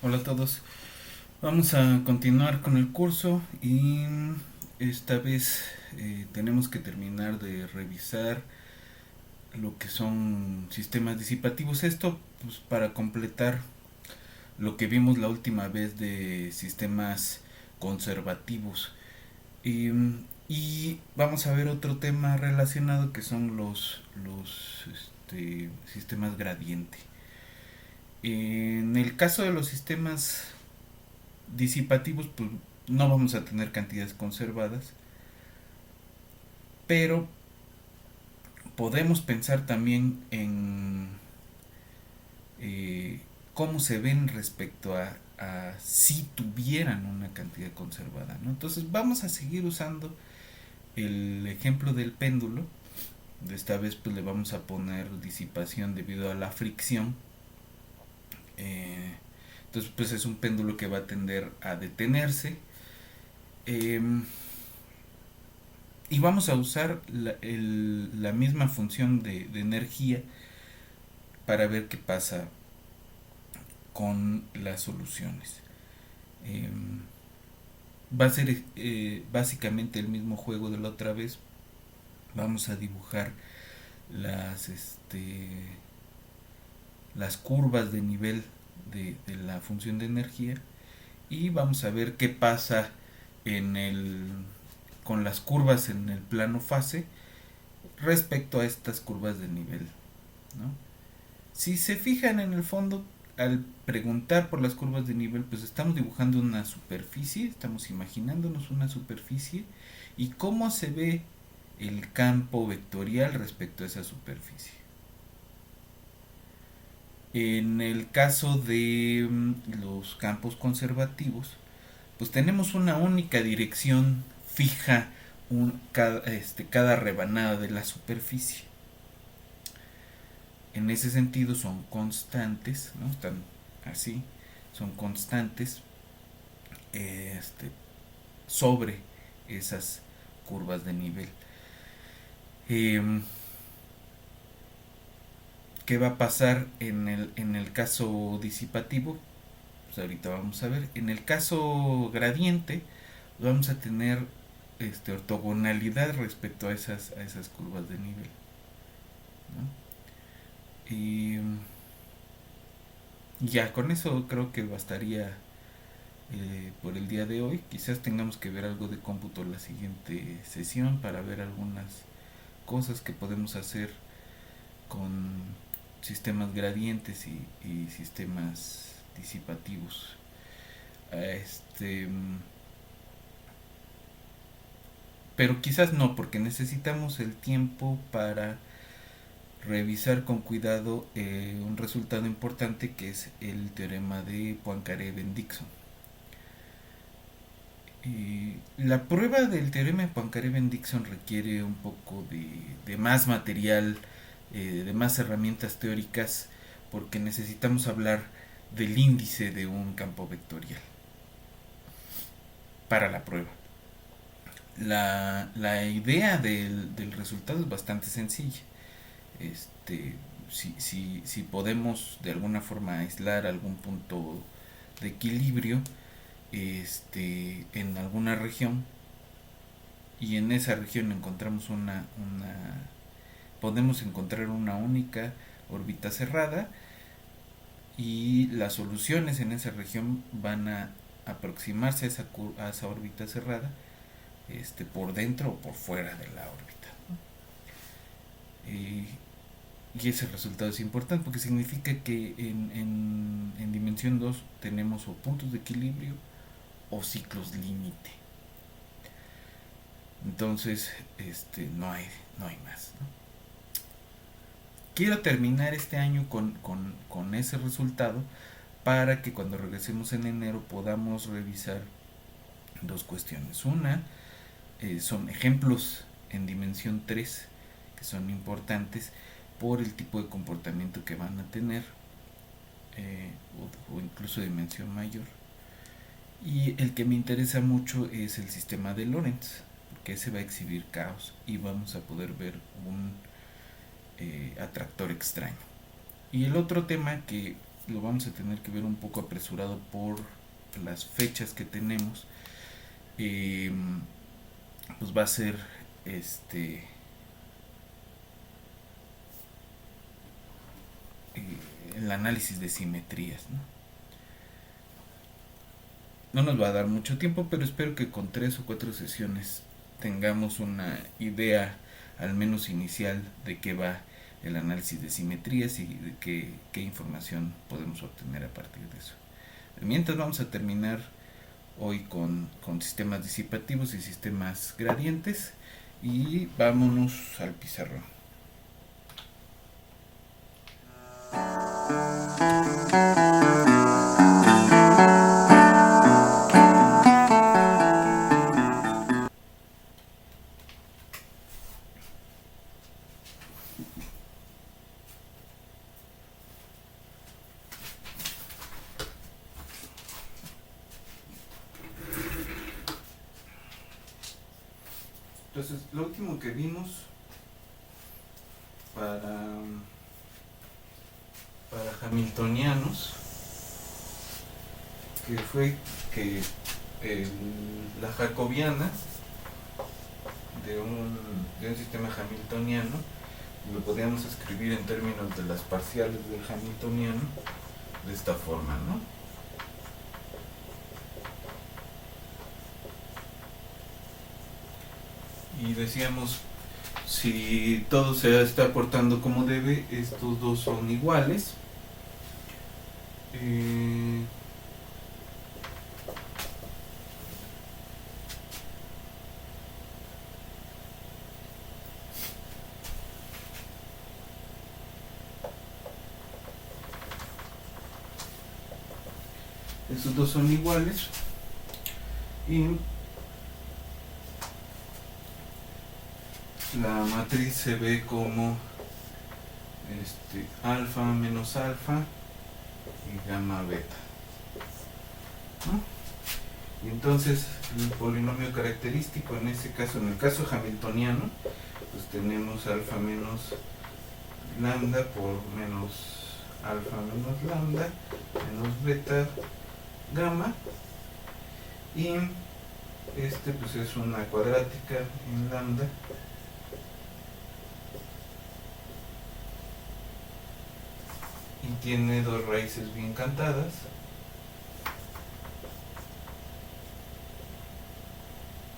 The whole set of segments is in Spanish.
Hola a todos. Vamos a continuar con el curso y esta vez tenemos que terminar de revisar lo que son sistemas disipativos. Esto pues, para completar lo que vimos la última vez de sistemas conservativos. Y, y vamos a ver otro tema relacionado que son los sistemas gradiente. En el caso de los sistemas disipativos, pues no vamos a tener cantidades conservadas, pero podemos pensar también en cómo se ven respecto a si tuvieran una cantidad conservada, ¿no? Entonces vamos a seguir usando el ejemplo del péndulo. De esta vez pues le vamos a poner disipación debido a la fricción. Eh, entonces pues es un péndulo que va a tender a detenerse. Eh, y vamos a usar la misma función de energía para ver qué pasa con las soluciones. Eh, Va a ser básicamente el mismo juego de la otra vez. Vamos a dibujar las, este, las curvas de nivel de la función de energía y vamos a ver qué pasa en el, con las curvas en el plano fase respecto a estas curvas de nivel, ¿no? Si se fijan en el fondo, al preguntar por las curvas de nivel, pues estamos dibujando una superficie, estamos imaginándonos una superficie y cómo se ve el campo vectorial respecto a esa superficie. En el caso de los campos conservativos, pues tenemos una única dirección fija cada rebanada de la superficie. En ese sentido son constantes, ¿no? Están así, son constantes este, sobre esas curvas de nivel. Eh, ¿Qué va a pasar en el caso disipativo? Pues ahorita vamos a ver. En el caso gradiente vamos a tener ortogonalidad respecto a esas curvas de nivel, ¿no? Y ya con eso creo que bastaría por el día de hoy. Quizás tengamos que ver algo de cómputo la siguiente sesión para ver algunas cosas que podemos hacer con sistemas gradientes y sistemas disipativos. Este, pero quizás no, porque necesitamos el tiempo para revisar con cuidado un resultado importante que es el teorema de Poincaré-Bendixson. La prueba del teorema de Poincaré-Bendixson requiere un poco de más material, de más herramientas teóricas, porque necesitamos hablar del índice de un campo vectorial para la prueba. La idea del resultado es bastante sencilla. Este, si podemos de alguna forma aislar algún punto de equilibrio en alguna región y en esa región encontramos podemos encontrar una única órbita cerrada y las soluciones en esa región van a aproximarse a esa órbita cerrada por dentro o por fuera de la órbita. Eh, y ese resultado es importante porque significa que en dimensión 2 tenemos o puntos de equilibrio o ciclos límite. Entonces, no hay más, ¿no? Quiero terminar este año con ese resultado para que cuando regresemos en enero podamos revisar dos cuestiones. Una, son ejemplos en dimensión 3 que son importantes por el tipo de comportamiento que van a tener, o incluso dimensión mayor. Y el que me interesa mucho es el sistema de Lorentz, porque ese va a exhibir caos y vamos a poder ver un atractor extraño. Y el otro tema que lo vamos a tener que ver un poco apresurado por las fechas que tenemos. Eh, pues va a ser este el análisis de simetrías, ¿no? No nos va a dar mucho tiempo, pero espero que con 3 o 4 sesiones tengamos una idea al menos inicial de qué va el análisis de simetrías y de qué información podemos obtener a partir de eso. Mientras vamos a terminar hoy con sistemas disipativos y sistemas gradientes y vámonos al pizarrón. Entonces, lo último que vimos para hamiltonianos, que fue que la jacobiana de un sistema hamiltoniano lo podíamos escribir en términos de las parciales del hamiltoniano de esta forma, ¿no? Y decíamos, si todo se está aportando como debe, estos dos son iguales. Estos dos son iguales y la matriz se ve como alfa menos alfa y gamma beta, ¿no? Y entonces el polinomio característico en ese caso, en el caso hamiltoniano, pues tenemos alfa menos lambda por menos alfa menos lambda menos beta gamma, y pues es una cuadrática en lambda y tiene dos raíces bien cantadas,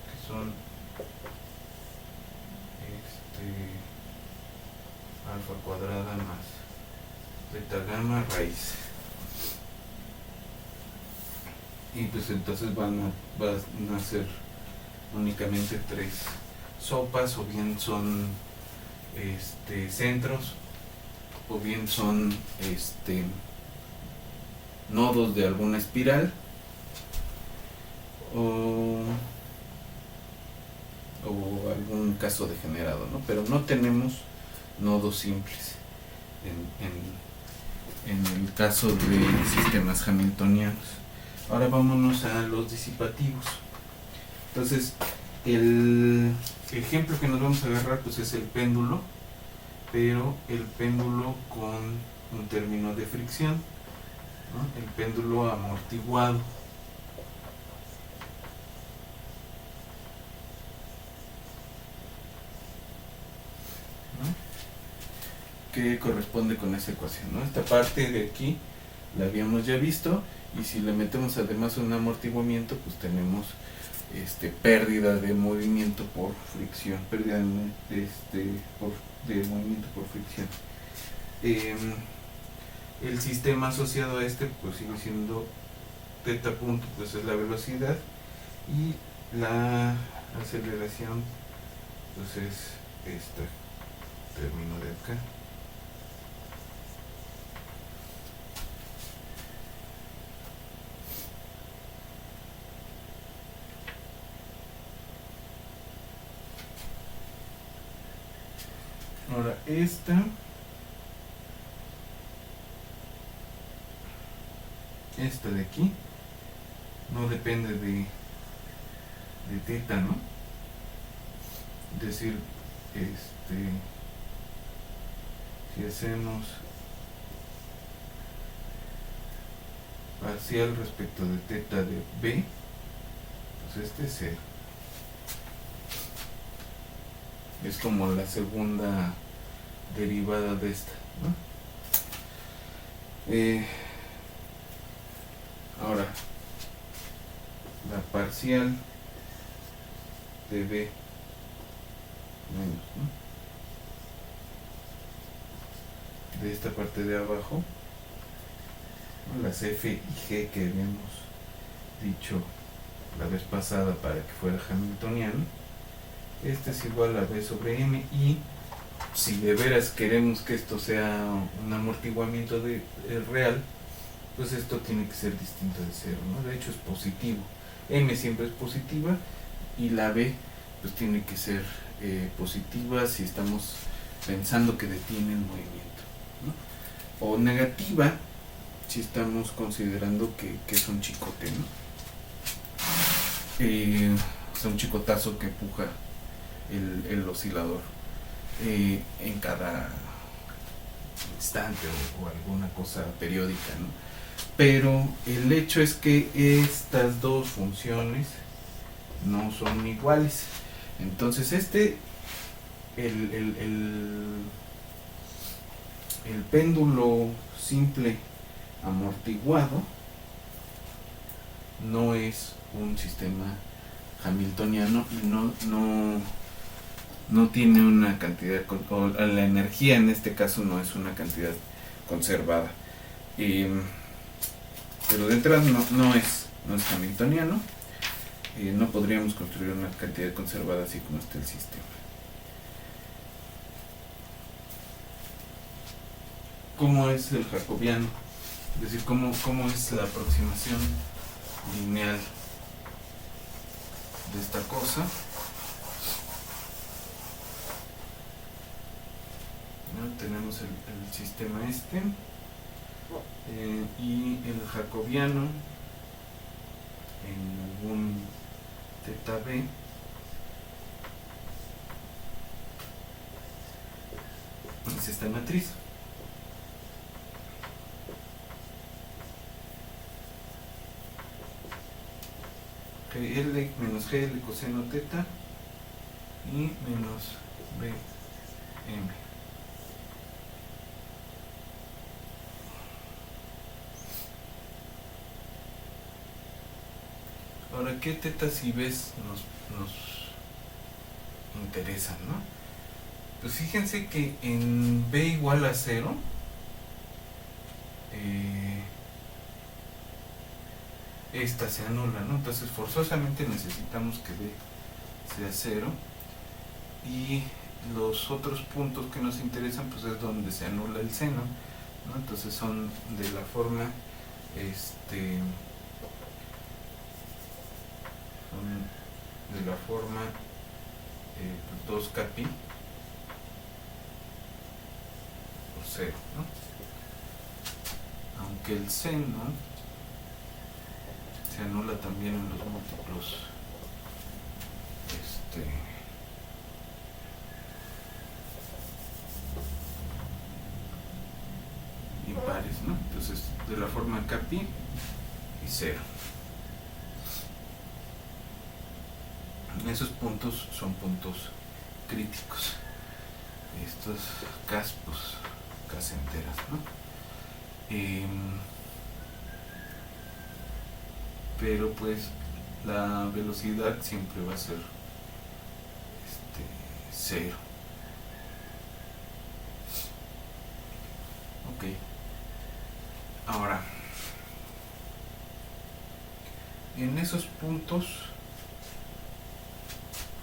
que son alfa cuadrada más beta gamma raíz. Y pues entonces van a ser únicamente 3 sopas, o bien son centros, o bien son nodos de alguna espiral, o algún caso degenerado, ¿no? Pero no tenemos nodos simples en el caso de sistemas hamiltonianos. Ahora vámonos a los disipativos. Entonces, el ejemplo que nos vamos a agarrar pues es el péndulo, pero el péndulo con un término de fricción, ¿no? El péndulo amortiguado. ¿No? ¿Qué corresponde con esa ecuación, ¿no? Esta parte de aquí la habíamos ya visto, y si le metemos además un amortiguamiento, pues tenemos pérdida de movimiento por fricción, pérdida de movimiento por fricción. El sistema asociado a pues sigue siendo θ punto, pues es la velocidad, y la aceleración pues es este término de acá. Ahora esta de aquí no depende de θ, ¿no? Es decir, si hacemos parcial respecto de teta de B, pues este es 0. Es como la segunda derivada de esta, ¿no? Ahora, la parcial de B menos, ¿no?, de esta parte de abajo, ¿no?, las F y G que habíamos dicho la vez pasada para que fuera hamiltoniano. Este es igual a B sobre M, y si de veras queremos que esto sea un amortiguamiento real, pues esto tiene que ser distinto de 0, ¿no? De hecho es positivo. M siempre es positiva, y la B pues tiene que ser positiva si estamos pensando que detiene el movimiento, ¿no? O negativa si estamos considerando que es un chicote, ¿no? Es un chicotazo que empuja el oscilador en cada instante o alguna cosa periódica, ¿no? Pero el hecho es que estas dos funciones no son iguales. Entonces el péndulo simple amortiguado no es un sistema hamiltoniano y no tiene una cantidad, o la energía en este caso no es una cantidad conservada. Pero de entrada no es hamiltoniano. No podríamos construir una cantidad conservada así como está el sistema. ¿Cómo es el jacobiano? Es decir, ¿cómo es la aproximación lineal de esta cosa? ¿No? Tenemos el sistema y el jacobiano en algún teta b es esta matriz. GL menos GL coseno teta y menos BM. Ahora, ¿qué tetas y b's nos interesan, no? Pues fíjense que en b igual a 0, esta se anula, ¿no? Entonces forzosamente necesitamos que b sea 0, y los otros puntos que nos interesan pues es donde se anula el seno, ¿no? Entonces son de la forma de la forma 2 capi por 0, ¿no? Aunque el seno se anula también en los múltiplos impares, ¿no? Entonces de la forma capi y 0. Esos puntos son puntos críticos, estos caspos, casi enteras, ¿no? Pero pues la velocidad siempre va a ser 0. Ok. Ahora, en esos puntos,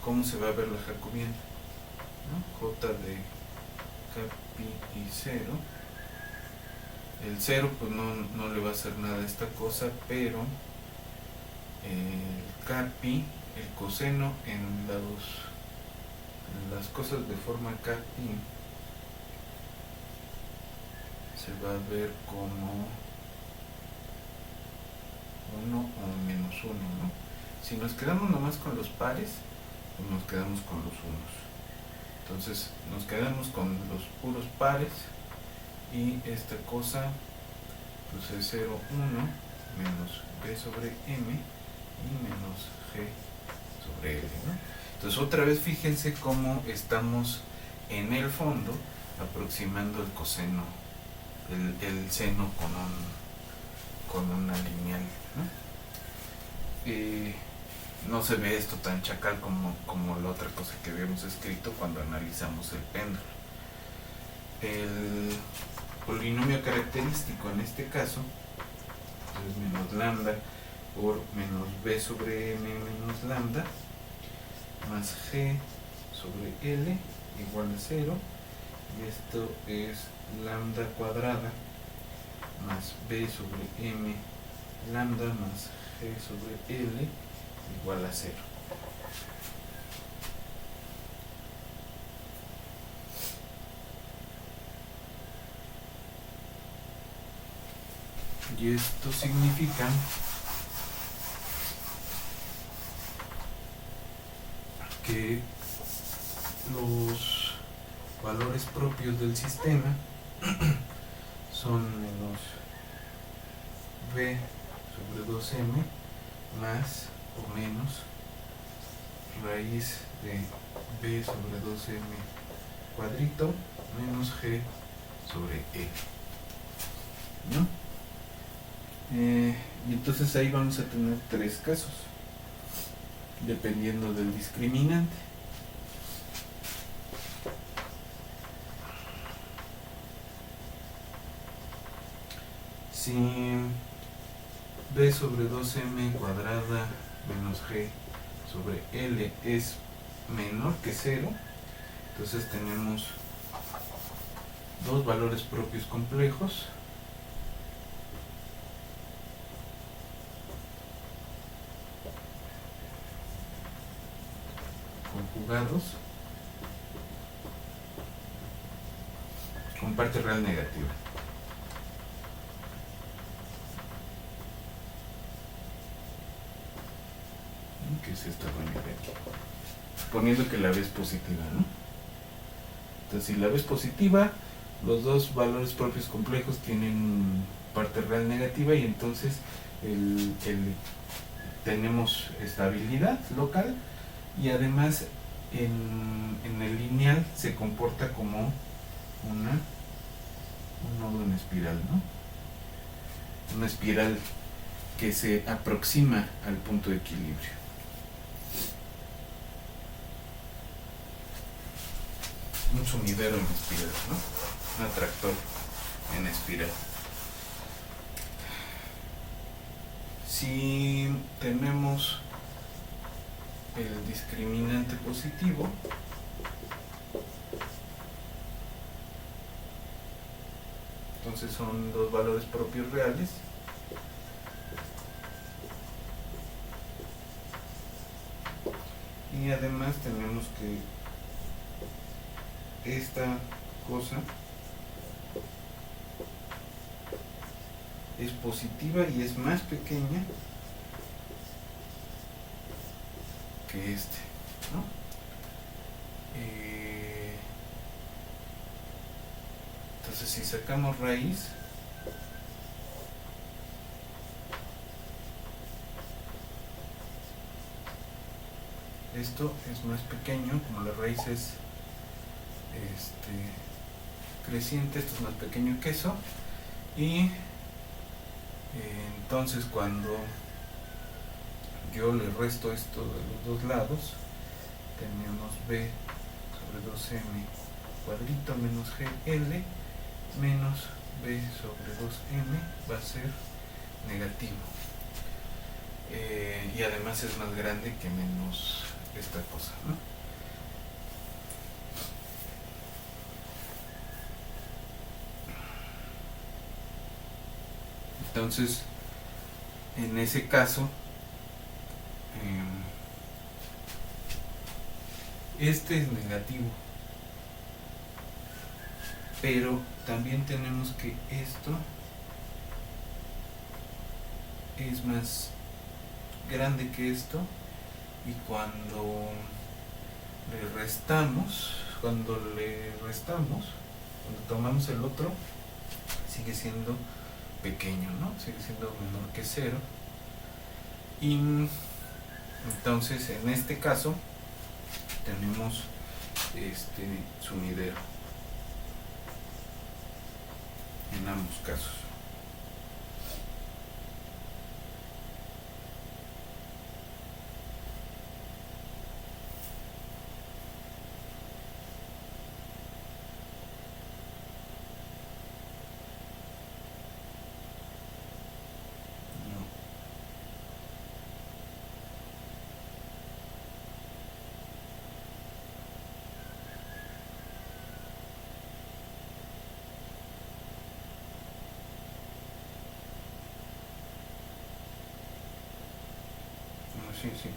¿cómo se va a ver la jacobiana? ¿No? J de capi y 0. El 0 pues no le va a hacer nada a esta cosa, pero el capi, el coseno en las cosas de forma capi se va a ver como 1 o menos 1, ¿no? Si nos quedamos nomás con los pares, pues nos quedamos con los unos. Entonces nos quedamos con los puros pares, y esta cosa pues es 0, 1, menos B sobre M y menos G sobre L, ¿no? Entonces otra vez fíjense cómo estamos en el fondo aproximando el coseno, el seno con una lineal, ¿no? No se ve esto tan chacal como la otra cosa que habíamos escrito cuando analizamos el péndulo. El polinomio característico en este caso es menos lambda por menos b sobre m menos lambda más g sobre l igual a 0, y esto es lambda cuadrada más b sobre m lambda más g sobre l igual a 0. Y esto significa que los valores propios del sistema son menos b sobre 2m más o menos raíz de b sobre 2m cuadrito menos g sobre e, ¿no? Y entonces ahí vamos a tener tres casos dependiendo del discriminante. Si b sobre 2m cuadrada menos g sobre l es menor que 0, entonces tenemos dos valores propios complejos conjugados con parte real negativa. ¿Qué es esta vaina de aquí? Suponiendo que la B es positiva, ¿no? Entonces, si la B es positiva, los dos valores propios complejos tienen parte real negativa, y entonces tenemos estabilidad local, y además en el lineal se comporta como un nodo en espiral, ¿no? Una espiral que se aproxima al punto de equilibrio. Un sumidero en espiral, ¿no? Un atractor en espiral. Si tenemos el discriminante positivo, entonces son dos valores propios reales, y además tenemos que esta cosa es positiva y es más pequeña que este, ¿no? Entonces, si sacamos raíz, esto es más pequeño, como la raíz es creciente, esto es más pequeño que eso, y entonces cuando yo le resto esto de los dos lados, tenemos b sobre 2m cuadrito menos gl menos b sobre 2m va a ser negativo, y además es más grande que menos esta cosa, ¿no? Entonces, en ese caso, este es negativo, pero también tenemos que esto es más grande que esto, y cuando cuando tomamos el otro, sigue siendo pequeño, ¿no? Sigue siendo menor que cero. Y entonces en este caso tenemos sumidero en ambos casos. Sí, sí.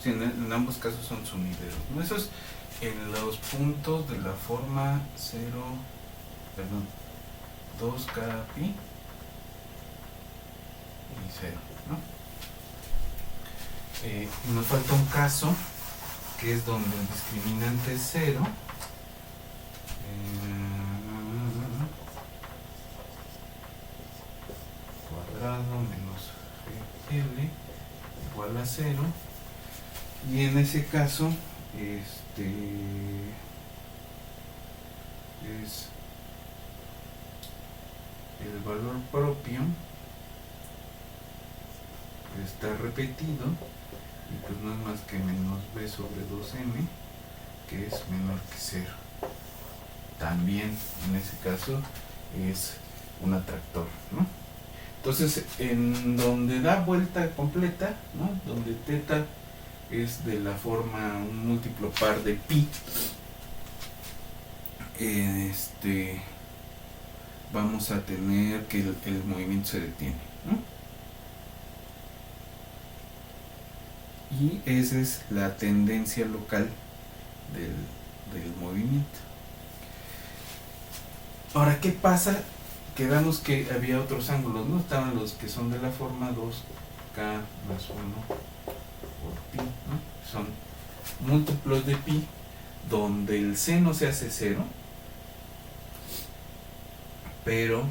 Sí, en ambos casos son sumideros, ¿no? Esos en los puntos de la forma 0, perdón, 2K pi y 0, ¿no? Nos falta un caso que es donde el discriminante es 0. Cuadrado menos GL igual a 0. Y en ese caso, es el valor propio está repetido y pues no es más que menos b sobre 2m, que es menor que 0. También en ese caso es un atractor, ¿no? Entonces, en donde da vuelta completa, ¿no? Donde teta es de la forma un múltiplo par de pi, vamos a tener que el movimiento se detiene, ¿no? Y esa es la tendencia local del movimiento. Ahora, ¿qué pasa? Quedamos que había otros ángulos, ¿no? Estaban los que son de la forma 2K más 1 por pi, ¿no? Son múltiplos de pi, donde el seno se hace 0, pero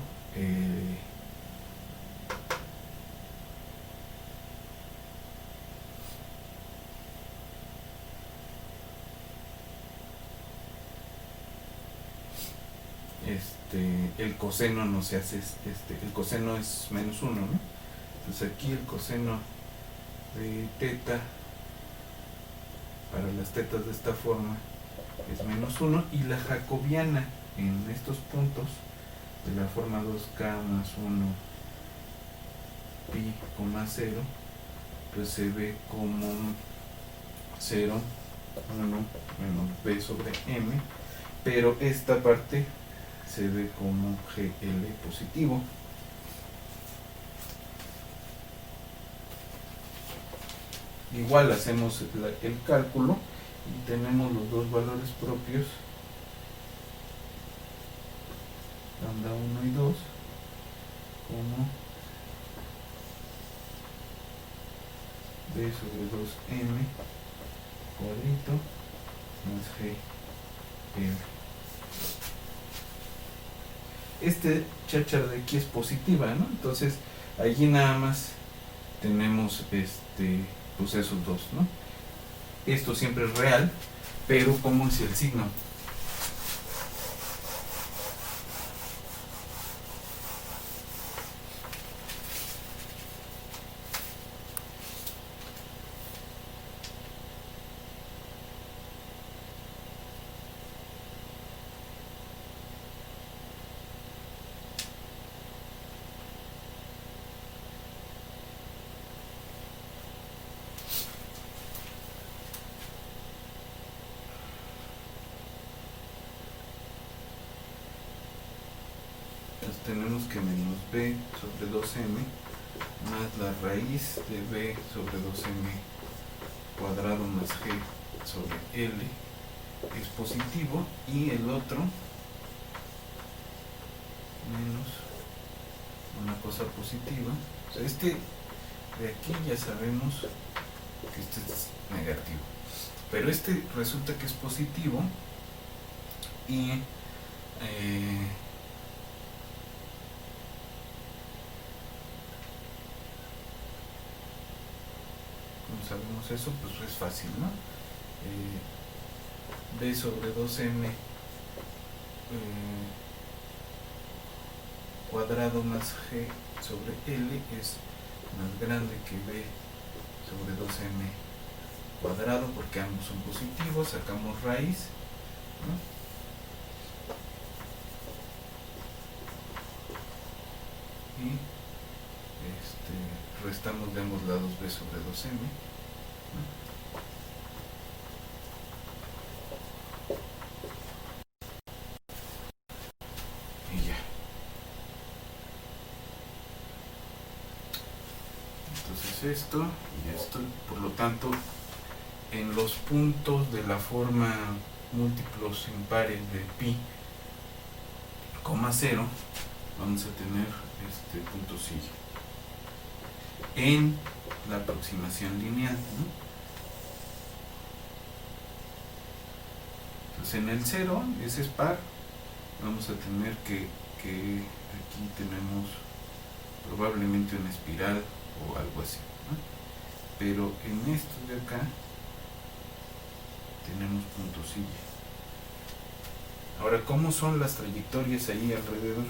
el coseno no se hace, el coseno es menos 1, ¿no? Entonces aquí el coseno de teta para las tetas de esta forma es menos 1, y la jacobiana en estos puntos de la forma 2K más 1 pi, 0, pues se ve como 0, 1 menos b sobre m, pero esta parte se ve como GL positivo. Igual hacemos el cálculo y tenemos los dos valores propios, lambda 1 y 2, como b sobre 2m cuadrito más GL. Cháchara de aquí es positiva, ¿no? Entonces allí nada más tenemos pues esos dos, ¿no? Esto siempre es real, pero ¿cómo es el signo? Tenemos que menos b sobre 2m más la raíz de b sobre 2m cuadrado más g sobre l es positivo, y el otro menos una cosa positiva. O sea, de aquí ya sabemos que este es negativo, pero resulta que es positivo, y Eh, ¿Cómo sabemos eso? Pues es fácil, ¿no? B sobre 2m cuadrado más g sobre l es más grande que b sobre 2m cuadrado, porque ambos son positivos. Sacamos raíz, ¿no? Y restamos de ambos lados b sobre 2m, ¿no? Y ya. Entonces esto y esto, por lo tanto, en los puntos de la forma múltiplos impares de pi, coma 0, vamos a tener este puntosillo en la aproximación lineal, ¿no? Entonces en el 0, ese es par, vamos a tener que aquí tenemos probablemente una espiral o algo así, ¿no? Pero en esto de acá tenemos puntosillo. Ahora, ¿cómo son las trayectorias ahí alrededor?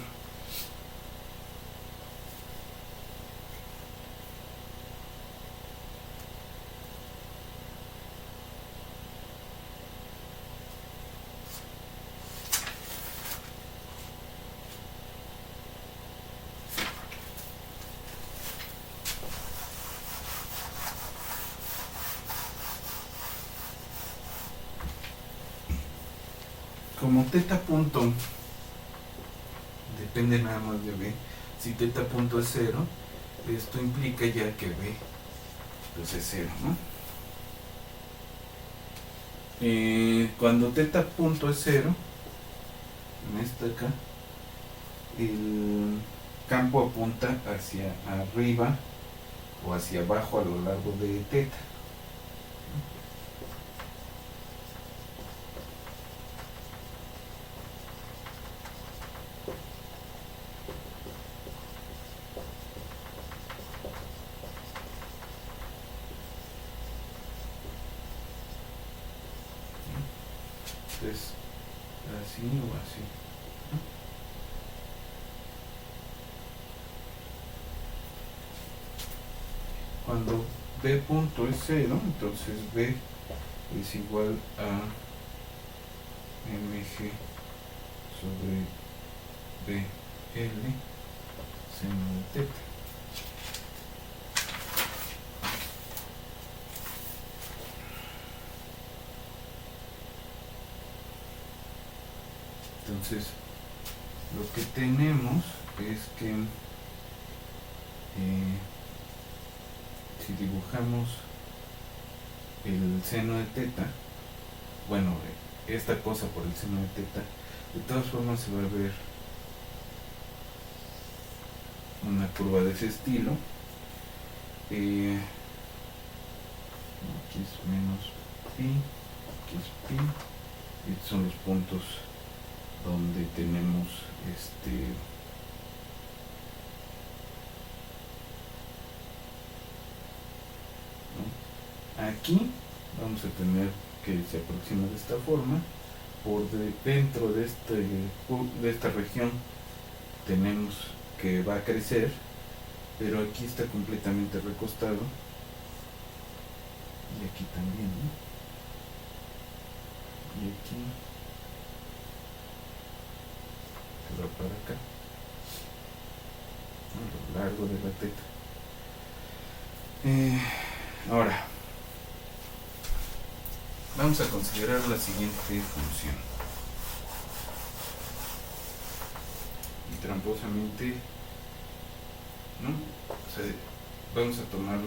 Como teta punto depende nada más de b, si teta punto es 0, esto implica ya que b pues es 0, ¿no? Cuando teta punto es 0, en esta acá, el campo apunta hacia arriba o hacia abajo a lo largo de teta. Entonces, así o así, ¿no? Cuando b punto es 0, entonces b es igual a mg sobre bl seno de teta. Entonces, lo que tenemos es que si dibujamos el seno de teta, bueno, esta cosa por el seno de teta, de todas formas se va a ver una curva de ese estilo. Aquí es menos pi, aquí es pi, y estos son los puntos donde tenemos ¿no? Aquí vamos a tener que se aproxima de esta forma. Por dentro de esta región tenemos que va a crecer, pero aquí está completamente recostado y aquí también, ¿no? Y aquí se va para acá a lo largo de la teta. Ahora vamos a considerar la siguiente función, y tramposamente, ¿no? O sea, vamos a tomar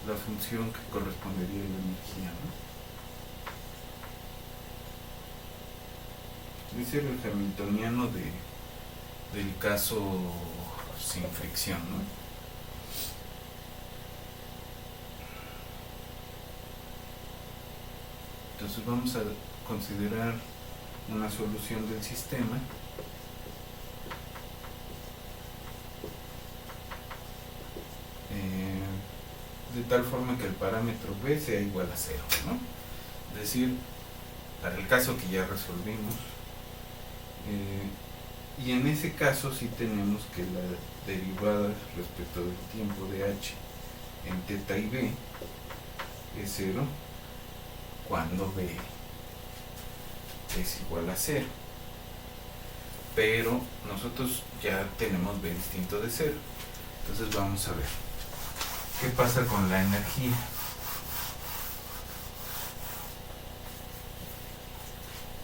la función que correspondería a la energía, ¿no? Ese era el hamiltoniano del caso sin fricción, ¿no? Entonces vamos a considerar una solución del sistema de tal forma que el parámetro B sea igual a 0, ¿no? Es decir, para el caso que ya resolvimos, y en ese caso sí tenemos que la derivada respecto del tiempo de h en teta y b es 0 cuando b es igual a 0. Pero nosotros ya tenemos b distinto de 0. Entonces vamos a ver qué pasa con la energía.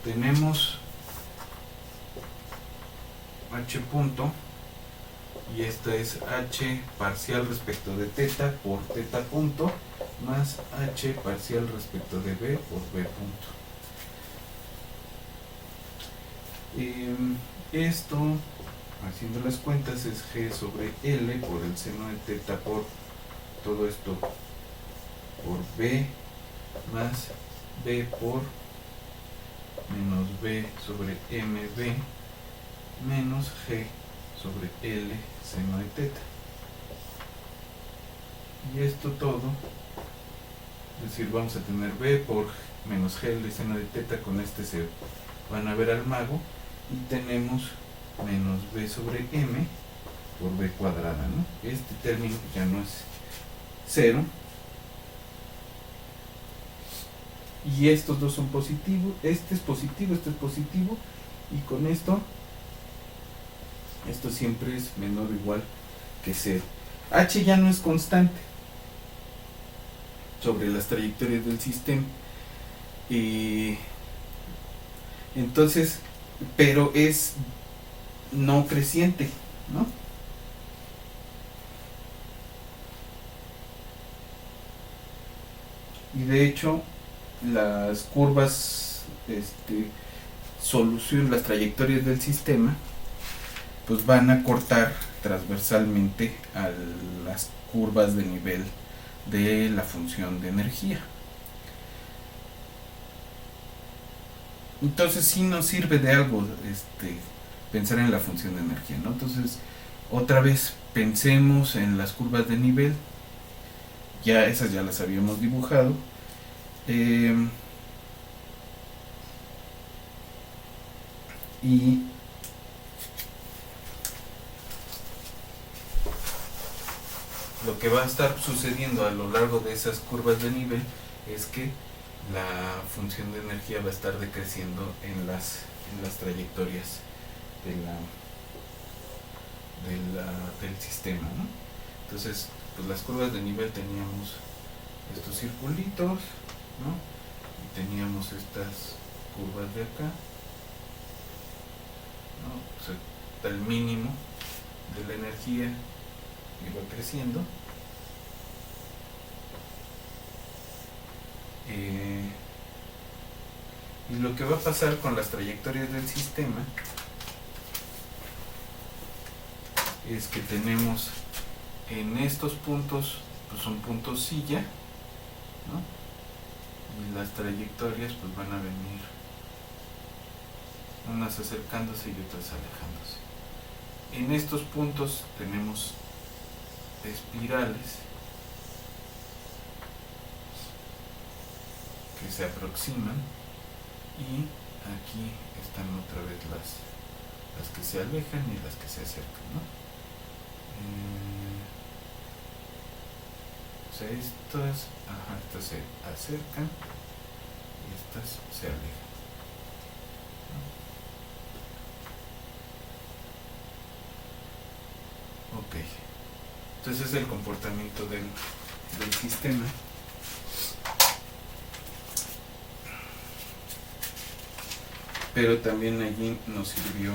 Tenemos h punto, y esta es h parcial respecto de teta por teta punto más h parcial respecto de b por b punto. Esto, haciendo las cuentas, es g sobre l por el seno de teta por todo esto por b más b por menos b sobre mb menos g sobre l seno de teta. Y esto todo, es decir, vamos a tener b por menos g l seno de teta, con este se van a ver al mago, y tenemos menos b sobre m por b cuadrada, ¿no? Este término ya no es 0. Y estos dos son positivos, este es positivo, y con esto siempre es menor o igual que 0. H ya no es constante sobre las trayectorias del sistema. Entonces, pero es no creciente, ¿no? Y de hecho, las curvas, las trayectorias del sistema, pues van a cortar transversalmente a las curvas de nivel de la función de energía. Entonces sí nos sirve de algo pensar en la función de energía, ¿no? Entonces, otra vez pensemos en las curvas de nivel. Ya esas ya las habíamos dibujado. Y lo que va a estar sucediendo a lo largo de esas curvas de nivel es que la función de energía va a estar decreciendo en las trayectorias del sistema, ¿no? Entonces, pues las curvas de nivel teníamos estos circulitos, ¿no? Y teníamos estas curvas de acá, ¿no? O sea, hasta el mínimo de la energía iba creciendo. Y lo que va a pasar con las trayectorias del sistema es que tenemos en estos puntos, pues son puntos silla, ¿no? Y las trayectorias pues van a venir unas acercándose y otras alejándose. En estos puntos tenemos espirales que se aproximan, y aquí están otra vez las que se alejan y las que se acercan, ¿no? O sea, estas se acercan y estas se alejan, ¿no? Ok, entonces es el comportamiento del sistema. Pero también allí nos sirvió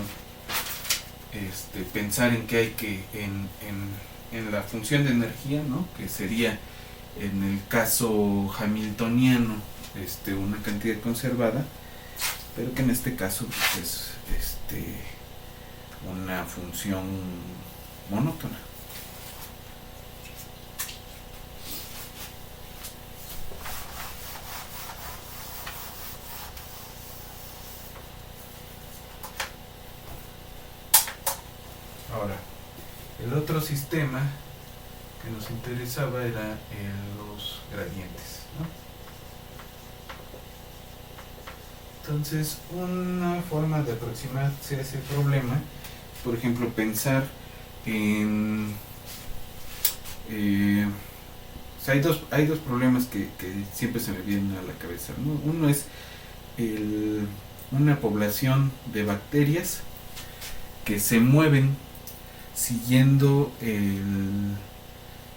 pensar en que hay que en la función de energía, ¿no? Que sería en el caso hamiltoniano una cantidad conservada, pero que en este caso pues, es una función monótona. Ahora, el otro sistema que nos interesaba era los gradientes, ¿no? Entonces, una forma de aproximarse a ese problema, por ejemplo, pensar en... o sea, hay dos problemas que siempre se me vienen a la cabeza, ¿no? Uno es una población de bacterias que se mueven siguiendo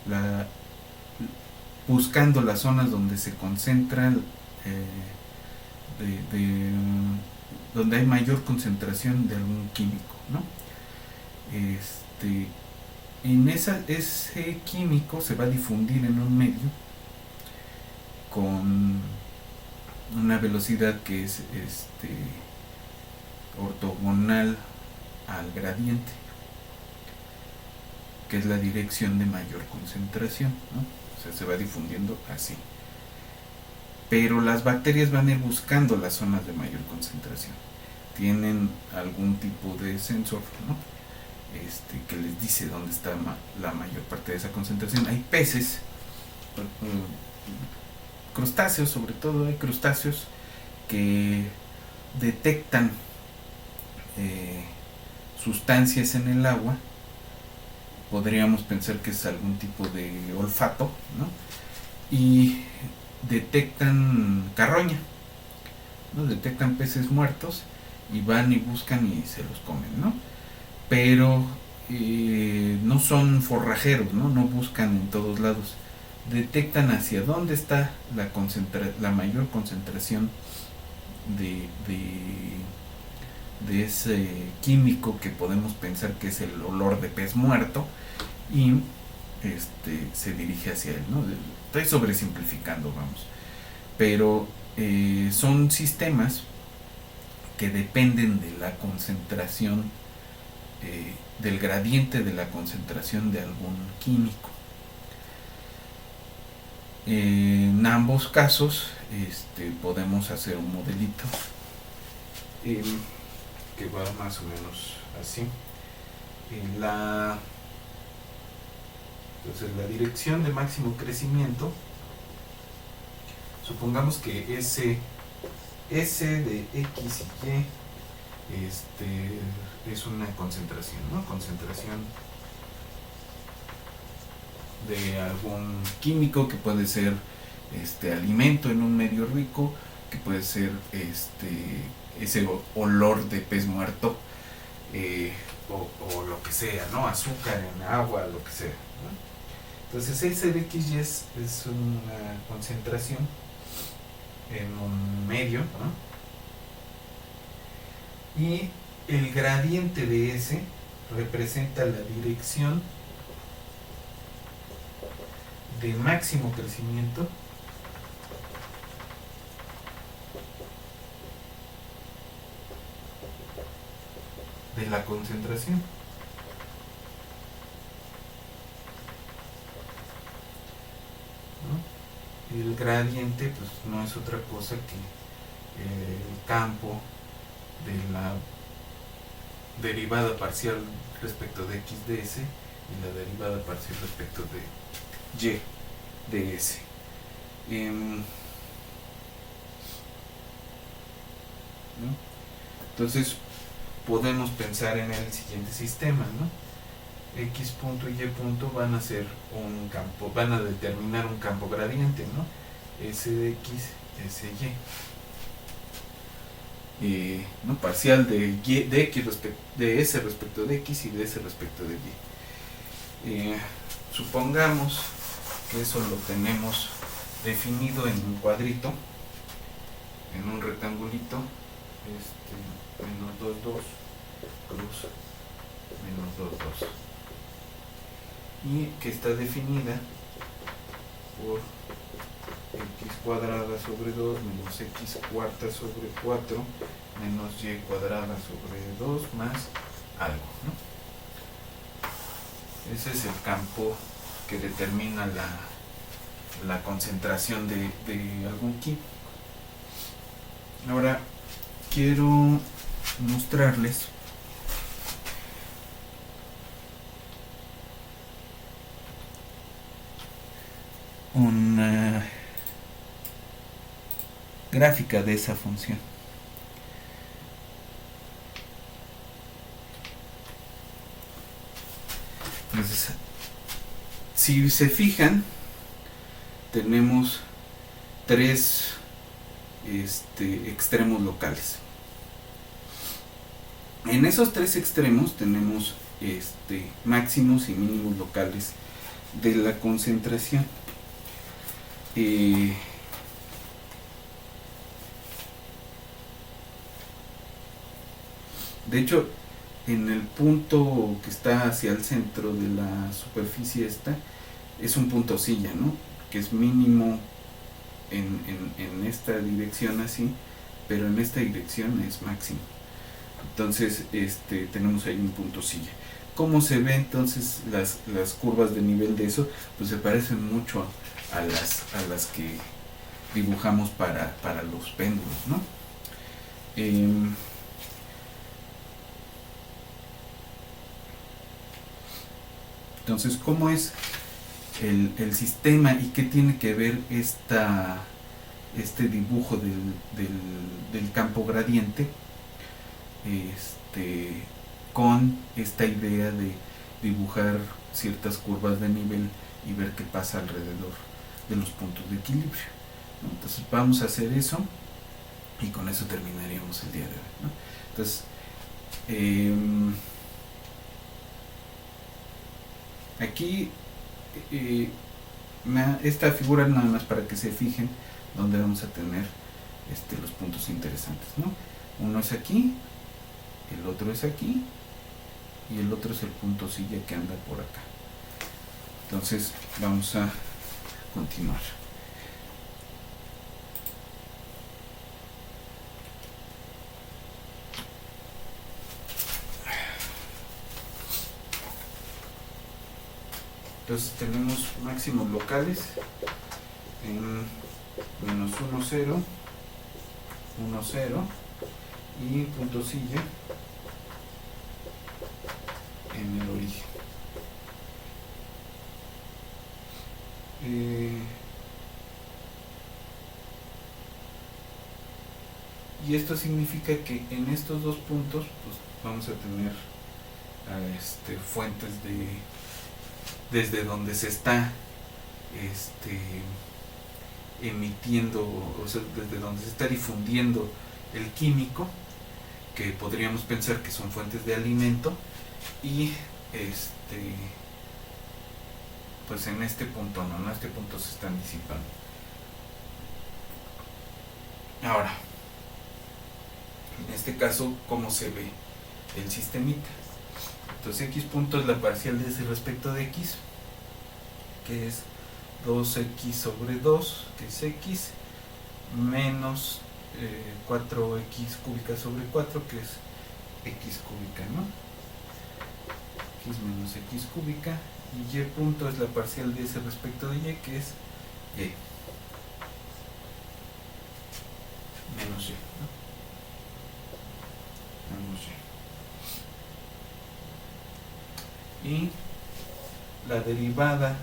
la, buscando las zonas donde se concentran donde hay mayor concentración de algún químico, ¿no? Ese químico se va a difundir en un medio con una velocidad que es ortogonal al gradiente, que es la dirección de mayor concentración, ¿no? O sea, se va difundiendo así. Pero las bacterias van a ir buscando las zonas de mayor concentración. Tienen algún tipo de sensor, ¿no? Que les dice dónde está la mayor parte de esa concentración. Hay peces, crustáceos sobre todo, hay crustáceos que detectan sustancias en el agua. Podríamos pensar que es algún tipo de olfato, ¿no? Y detectan carroña, ¿no? Detectan peces muertos y van y buscan y se los comen, ¿no? Pero no son forrajeros, ¿no? No buscan en todos lados. Detectan hacia dónde está la mayor concentración de ese químico que podemos pensar que es el olor de pez muerto, y se dirige hacia él, ¿no? Estoy sobresimplificando, vamos, pero son sistemas que dependen de la concentración, del gradiente de la concentración de algún químico. En ambos casos podemos hacer un modelito que va más o menos así. Entonces la dirección de máximo crecimiento, supongamos que S de X y Y es una concentración, ¿no? Concentración de algún químico, que puede ser alimento en un medio rico, que puede ser ese olor de pez muerto, o lo que sea, ¿no? Azúcar en agua, lo que sea, ¿no? Entonces S de X y es una concentración en un medio, ¿no? Y el gradiente de S representa la dirección de máximo crecimiento de la concentración. ¿No? Y el gradiente pues no es otra cosa que el campo de la derivada parcial respecto de X de S y la derivada parcial respecto de Y de S. ¿No? Entonces podemos pensar en el siguiente sistema, ¿no? X punto y Y punto van a ser un campo, van a determinar un campo gradiente, ¿no? S de X, S Y. ¿No? Parcial de X de S respecto de X y de S respecto de Y. Supongamos que eso lo tenemos definido en un cuadrito, en un rectangulito, menos 2, 2, cruz, menos 2, 2, y que está definida por x cuadrada sobre 2 menos x cuarta sobre 4 menos y cuadrada sobre 2 más algo, ¿no? Ese es el campo que determina la concentración de algún químico. Ahora quiero mostrarles una gráfica de esa función. Entonces, si se fijan, tenemos tres extremos locales. En esos tres extremos tenemos máximos y mínimos locales de la concentración. De hecho, en el punto que está hacia el centro de la superficie esta, es un punto silla, ¿no? Que es mínimo en esta dirección así, pero en esta dirección es máximo. Entonces tenemos ahí un punto silla. ¿Cómo se ve entonces las curvas de nivel de eso? Pues se parecen mucho a las que dibujamos para los péndulos, ¿no? Entonces, ¿cómo es el sistema y qué tiene que ver este dibujo del campo gradiente con esta idea de dibujar ciertas curvas de nivel y ver qué pasa alrededor de los puntos de equilibrio, ¿no? Entonces vamos a hacer eso y con eso terminaríamos el día de hoy, ¿no? Entonces aquí esta figura nada más para que se fijen donde vamos a tener los puntos interesantes, ¿no? Uno es aquí, el otro es aquí y el otro es el punto silla que anda por acá. Entonces vamos a continuar. Entonces tenemos máximos locales en menos 1, 0, 1, 0 y punto silla en el origen. Y esto significa que en estos dos puntos pues, vamos a tener fuentes desde donde se está emitiendo, o sea, desde donde se está difundiendo el químico, que podríamos pensar que son fuentes de alimento, y pues en este punto no, en este punto se están disipando. Ahora, en este caso, ¿cómo se ve el sistemita? Entonces x punto es la parcial de ese respecto de x, que es 2x sobre 2, que es x, menos 4x cúbica sobre 4, que es x cúbica, ¿no? X menos x cúbica, y y punto es la parcial de ese respecto de y, que es y menos y, ¿no? Menos y. Y la derivada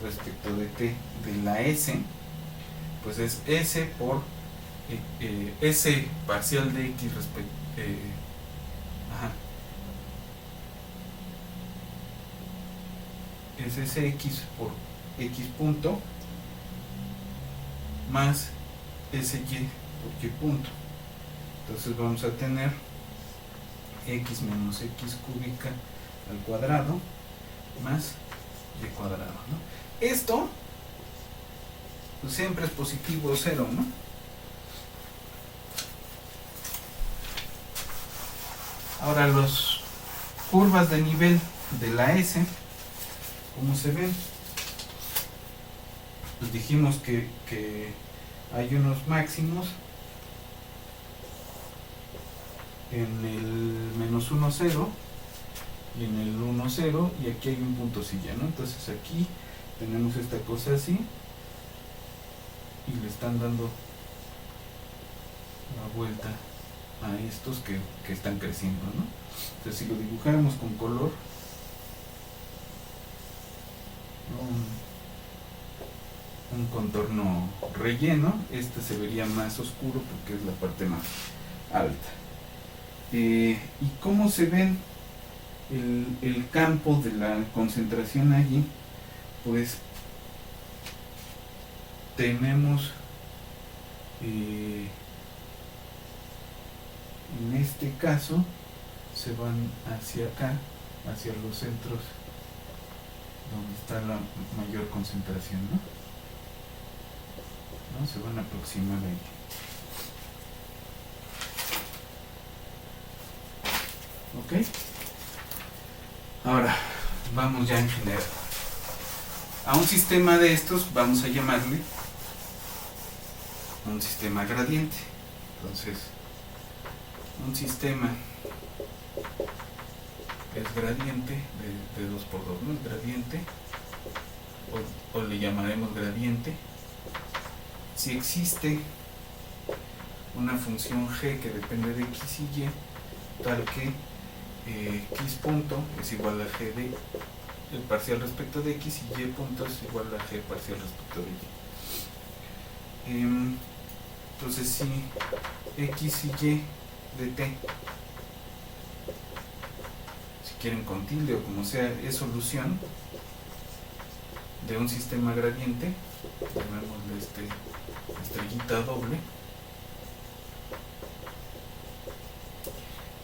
respecto de t de la s, pues es s por s parcial de x respecto es sx por x punto más sy por y punto. Entonces vamos a tener x menos x cúbica al cuadrado más y cuadrado, ¿no? Esto pues siempre es positivo o cero, ¿no? Ahora las curvas de nivel de la S, ¿cómo se ven? Pues dijimos que hay unos máximos en el menos 1, 0 y en el 1, 0, y aquí hay un punto silla, ¿no? Entonces aquí tenemos esta cosa así y le están dando la vuelta a estos que están creciendo, ¿no? Entonces si lo dibujáramos con color, un contorno relleno. Este se vería más oscuro porque es la parte más alta. ¿Y cómo se ven el campo de la concentración allí? Pues tenemos en este caso se van hacia acá, hacia los centros donde está la mayor concentración, ¿no? Se van a aproximar ahí. ¿Ok? Ahora, vamos ya en general. A un sistema de estos vamos a llamarle un sistema gradiente. Entonces, un sistema es gradiente de 2 por 2, ¿no? Es gradiente, o le llamaremos gradiente si existe una función g que depende de x y y, tal que x punto es igual a g de el parcial respecto de x y y punto es igual a g parcial respecto de y. Entonces, si x y y de t, si quieren con tilde o como sea, es solución de un sistema gradiente, llamémosle estrellita doble,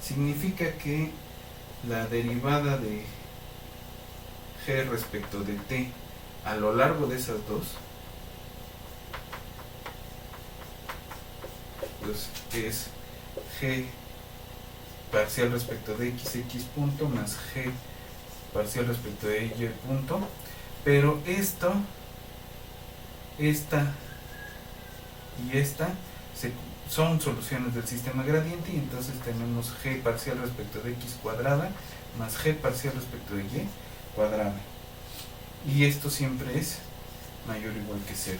significa que la derivada de g respecto de t a lo largo de esas dos, pues es g parcial respecto de x punto más g parcial respecto de y punto, pero esta y esta son soluciones del sistema gradiente, y entonces tenemos g parcial respecto de x cuadrada más g parcial respecto de y cuadrada, y esto siempre es mayor o igual que 0.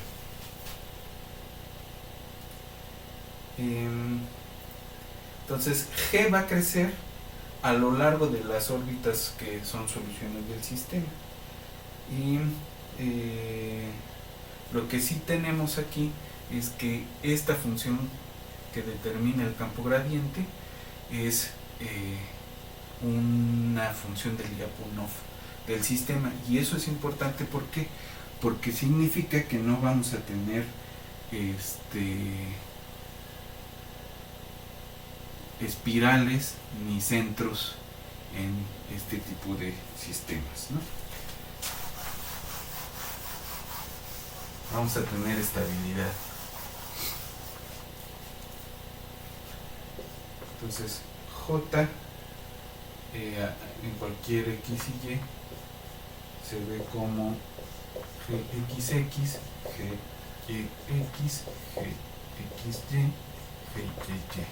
Entonces g va a crecer a lo largo de las órbitas que son soluciones del sistema, y lo que sí tenemos aquí es que esta función que determina el campo gradiente es una función del Lyapunov del sistema, y eso es importante. ¿Por qué? Porque significa que no vamos a tener espirales ni centros en este tipo de sistemas, ¿no? Vamos a tener estabilidad. Entonces, J en cualquier x y y se ve como gxx, gyx, gxy, gyy,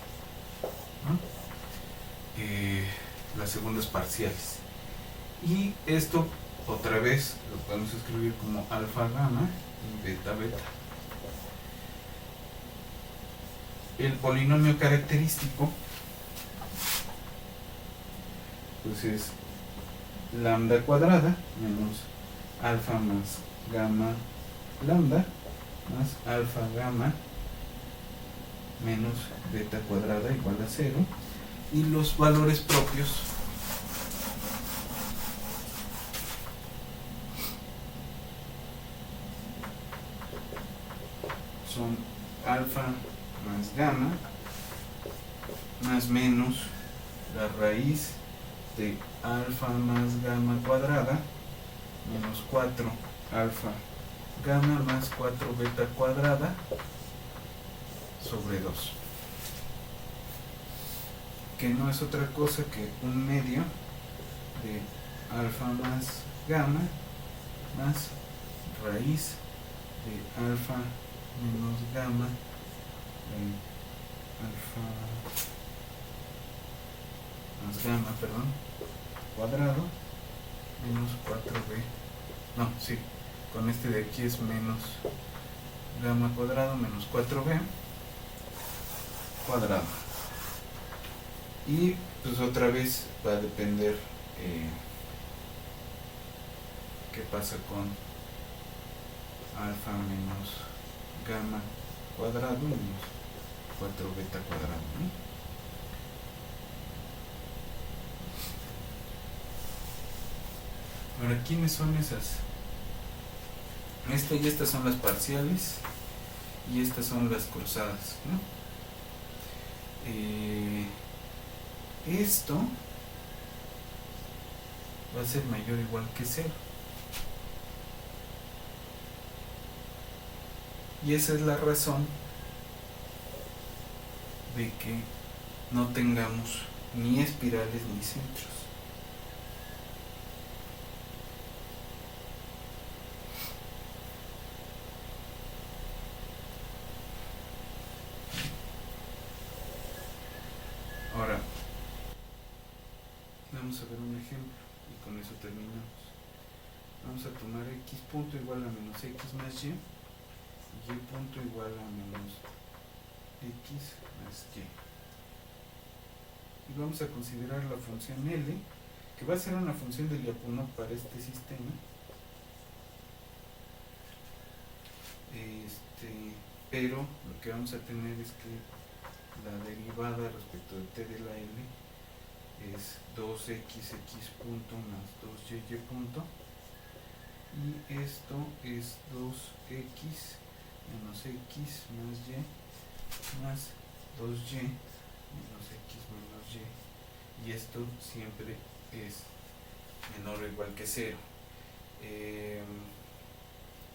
¿no? Las segundas parciales. Y esto otra vez lo podemos escribir como alfa gamma y beta beta. El polinomio característico pues es lambda cuadrada menos alfa más gamma lambda más alfa gamma menos beta cuadrada igual a 0, y los valores propios son alfa más gamma más menos la raíz de alfa más gamma cuadrada menos 4 alfa gamma más 4 beta cuadrada sobre 2, que no es otra cosa que un medio de alfa más gamma más raíz de alfa menos gamma alfa más gamma, perdón, cuadrado menos 4b, no, sí, con este de aquí es menos gamma cuadrado menos 4b cuadrado. Y pues otra vez va a depender qué pasa con alfa menos gamma cuadrado menos 4 beta cuadrado, ¿no? Ahora, ¿quiénes son esas? Esta y estas son las parciales y estas son las cruzadas, ¿no? Esto va a ser mayor o igual que 0. Y esa es la razón de que no tengamos ni espirales ni centros. Ahora, vamos a ver un ejemplo y con eso terminamos. Vamos a tomar x punto igual a menos x más y punto igual a menos x más y. Y vamos a considerar la función L, que va a ser una función de Lyapunov para este sistema. Pero lo que vamos a tener es que la derivada respecto de t de la L es 2xx punto más 2y punto, y esto es 2x menos x más y más 2y menos x menos y esto siempre es menor o igual que 0.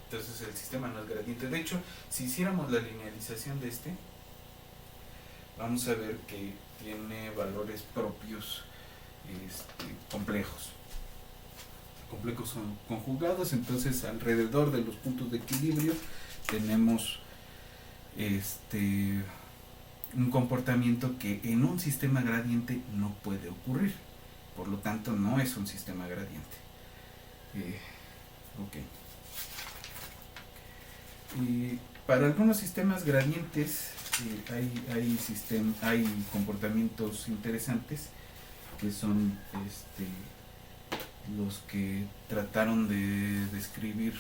Entonces el sistema no es gradiente. De hecho, si hiciéramos la linealización de este, vamos a ver que tiene valores propios complejos. Complejos son conjugados, entonces alrededor de los puntos de equilibrio tenemos un comportamiento que en un sistema gradiente no puede ocurrir. Por lo tanto, no es un sistema gradiente. Para algunos sistemas gradientes hay comportamientos interesantes que son los que trataron de describir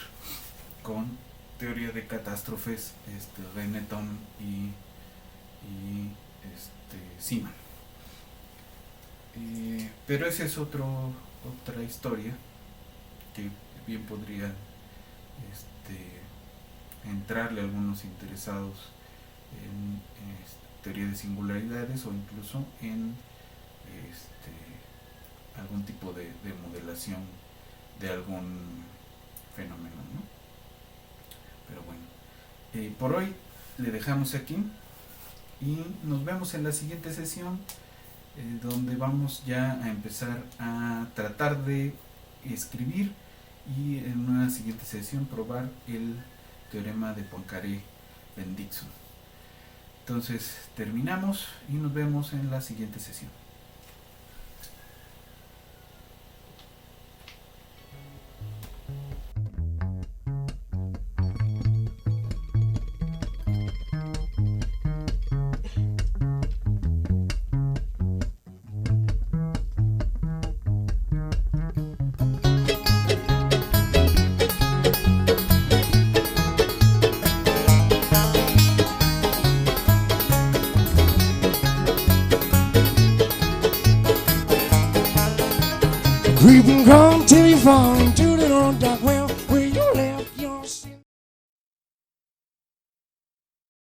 con teoría de catástrofes Benetton y Zeeman. Pero esa es otra historia que bien podría entrarle a algunos interesados en teoría de singularidades o incluso en algún tipo de modelación de algún fenómeno, ¿no? Pero bueno, por hoy le dejamos aquí y nos vemos en la siguiente sesión, donde vamos ya a empezar a tratar de escribir y en una siguiente sesión probar el teorema de Poincaré-Bendixson. Entonces terminamos y nos vemos en la siguiente sesión. Creep and crawl till you fall